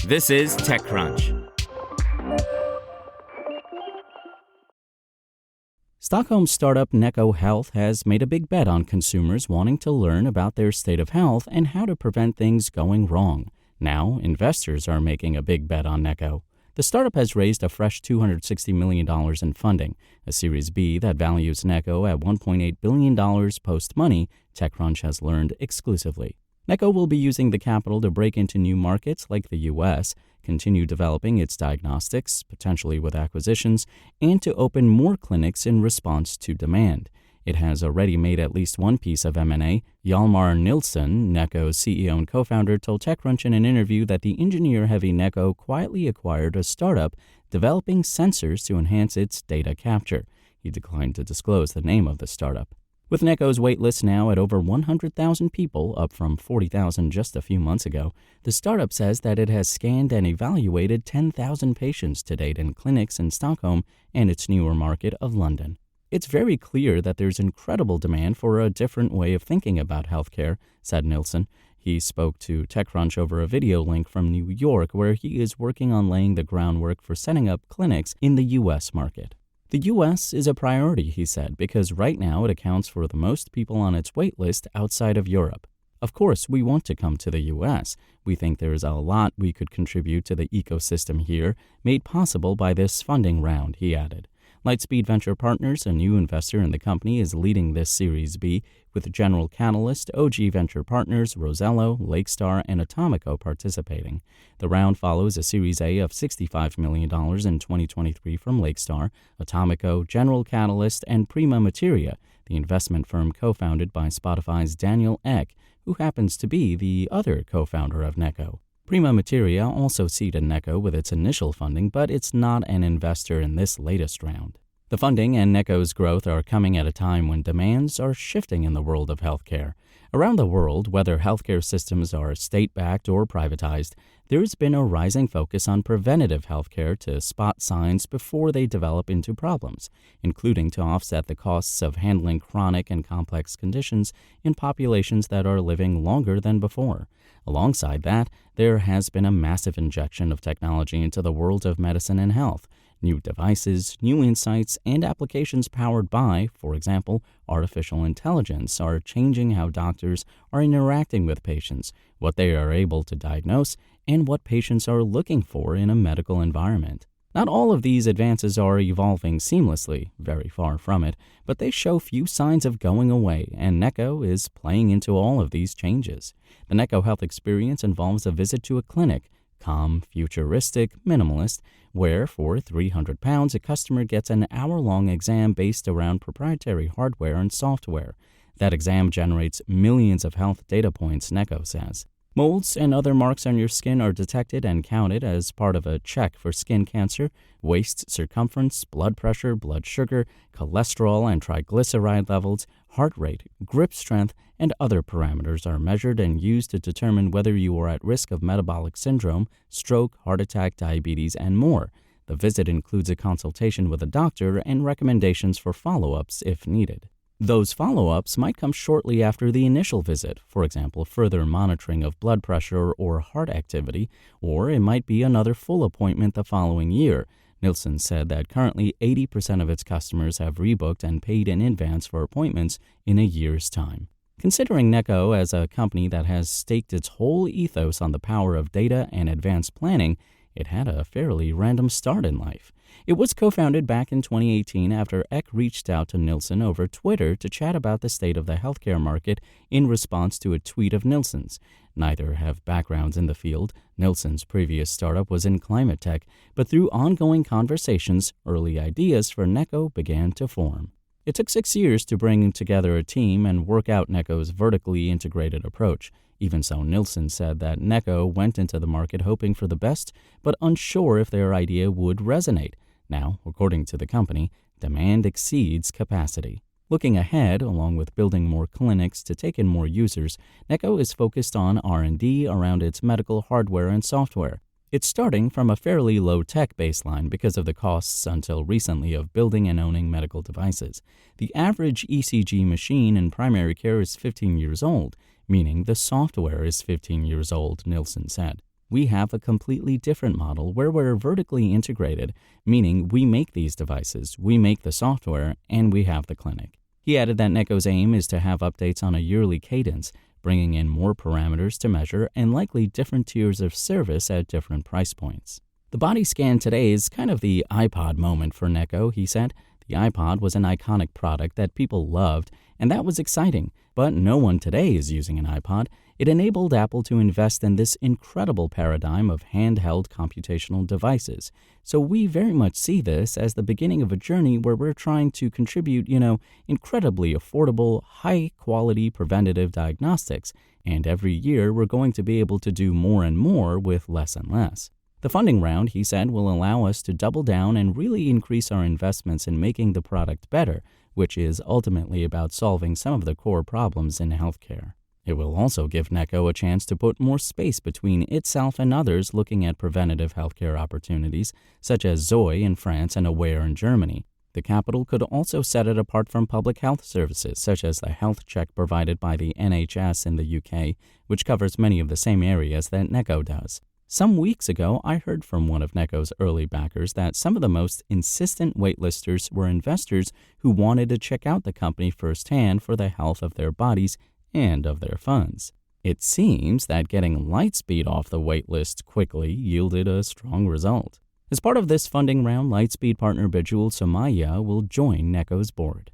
This is TechCrunch. Stockholm startup Neko Health has made a big bet on consumers wanting to learn about their state of health and how to prevent things going wrong. Now, investors are making a big bet on Neko. The startup has raised a fresh $260 million in funding, a Series B that values Neko at $1.8 billion post-money, TechCrunch has learned exclusively. Neko will be using the capital to break into new markets like the U.S., continue developing its diagnostics, potentially with acquisitions, and to open more clinics in response to demand. It has already made at least one piece of M&A. Hjalmar Nilsson, Neko's CEO and co-founder, told TechCrunch in an interview that the engineer-heavy Neko quietly acquired a startup developing sensors to enhance its data capture. He declined to disclose the name of the startup. With Neko's waitlist now at over 100,000 people, up from 40,000 just a few months ago, the startup says that it has scanned and evaluated 10,000 patients to date in clinics in Stockholm and its newer market of London. It's very clear that there's incredible demand for a different way of thinking about healthcare, said Nilsson. He spoke to TechCrunch over a video link from New York, where he is working on laying the groundwork for setting up clinics in the U.S. market. The U.S. is a priority, he said, because right now it accounts for the most people on its wait list outside of Europe. Of course, we want to come to the U.S. We think there is a lot we could contribute to the ecosystem here, made possible by this funding round, he added. Lightspeed Venture Partners, a new investor in the company, is leading this Series B, with General Catalyst, OG Venture Partners, Rosello, Lakestar, and Atomico participating. The round follows a Series A of $65 million in 2023 from Lakestar, Atomico, General Catalyst, and Prima Materia, the investment firm co-founded by Spotify's Daniel Ek, who happens to be the other co-founder of Neko. Prima Materia also seeded Neko with its initial funding, but it's not an investor in this latest round. The funding and Neko's growth are coming at a time when demands are shifting in the world of healthcare. Around the world, whether healthcare systems are state-backed or privatized, there's been a rising focus on preventative healthcare to spot signs before they develop into problems, including to offset the costs of handling chronic and complex conditions in populations that are living longer than before. Alongside that, there has been a massive injection of technology into the world of medicine and health. New devices, new insights, and applications powered by, for example, artificial intelligence are changing how doctors are interacting with patients, what they are able to diagnose, and what patients are looking for in a medical environment. Not all of these advances are evolving seamlessly, very far from it, but they show few signs of going away, and Neko is playing into all of these changes. The Neko Health experience involves a visit to a clinic, calm, futuristic, minimalist, where for £300 a customer gets an hour-long exam based around proprietary hardware and software. That exam generates millions of health data points, Neko says. Molds and other marks on your skin are detected and counted as part of a check for skin cancer. Waist circumference, blood pressure, blood sugar, cholesterol and triglyceride levels, heart rate, grip strength, and other parameters are measured and used to determine whether you are at risk of metabolic syndrome, stroke, heart attack, diabetes, and more. The visit includes a consultation with a doctor and recommendations for follow-ups if needed. Those follow-ups might come shortly after the initial visit, for example, further monitoring of blood pressure or heart activity, or it might be another full appointment the following year. Nilsson said that currently 80% of its customers have rebooked and paid in advance for appointments in a year's time. Considering Neko as a company that has staked its whole ethos on the power of data and advanced planning, it had a fairly random start in life. It was co-founded back in 2018 after Ek reached out to Nilsson over Twitter to chat about the state of the healthcare market in response to a tweet of Nilsson's. Neither have backgrounds in the field. Nilsson's previous startup was in climate tech, but through ongoing conversations, early ideas for Neko began to form. It took 6 years to bring together a team and work out Neko's vertically integrated approach. Even so, Nilsson said that Neko went into the market hoping for the best, but unsure if their idea would resonate. Now, according to the company, demand exceeds capacity. Looking ahead, along with building more clinics to take in more users, Neko is focused on R&D around its medical hardware and software. It's starting from a fairly low-tech baseline because of the costs until recently of building and owning medical devices. The average ECG machine in primary care is 15 years old, meaning the software is 15 years old, Nilsson said. We have a completely different model where we're vertically integrated, meaning we make these devices, we make the software, and we have the clinic. He added that Neko's aim is to have updates on a yearly cadence, bringing in more parameters to measure and likely different tiers of service at different price points. The body scan today is kind of the iPod moment for Neko, he said. The iPod was an iconic product that people loved, and that was exciting. But no one today is using an iPod. It enabled Apple to invest in this incredible paradigm of handheld computational devices. So we very much see this as the beginning of a journey where we're trying to contribute, incredibly affordable, high-quality preventative diagnostics. And every year we're going to be able to do more and more with less and less. The funding round, he said, will allow us to double down and really increase our investments in making the product better, which is ultimately about solving some of the core problems in healthcare. It will also give Neko a chance to put more space between itself and others looking at preventative healthcare opportunities, such as Zoe in France and Aware in Germany. The capital could also set it apart from public health services, such as the health check provided by the NHS in the UK, which covers many of the same areas that Neko does. Some weeks ago, I heard from one of Neko's early backers that some of the most insistent waitlisters were investors who wanted to check out the company firsthand for the health of their bodies and of their funds. It seems that getting Lightspeed off the waitlist quickly yielded a strong result. As part of this funding round, Lightspeed partner Bejul Somaya will join Neko's board.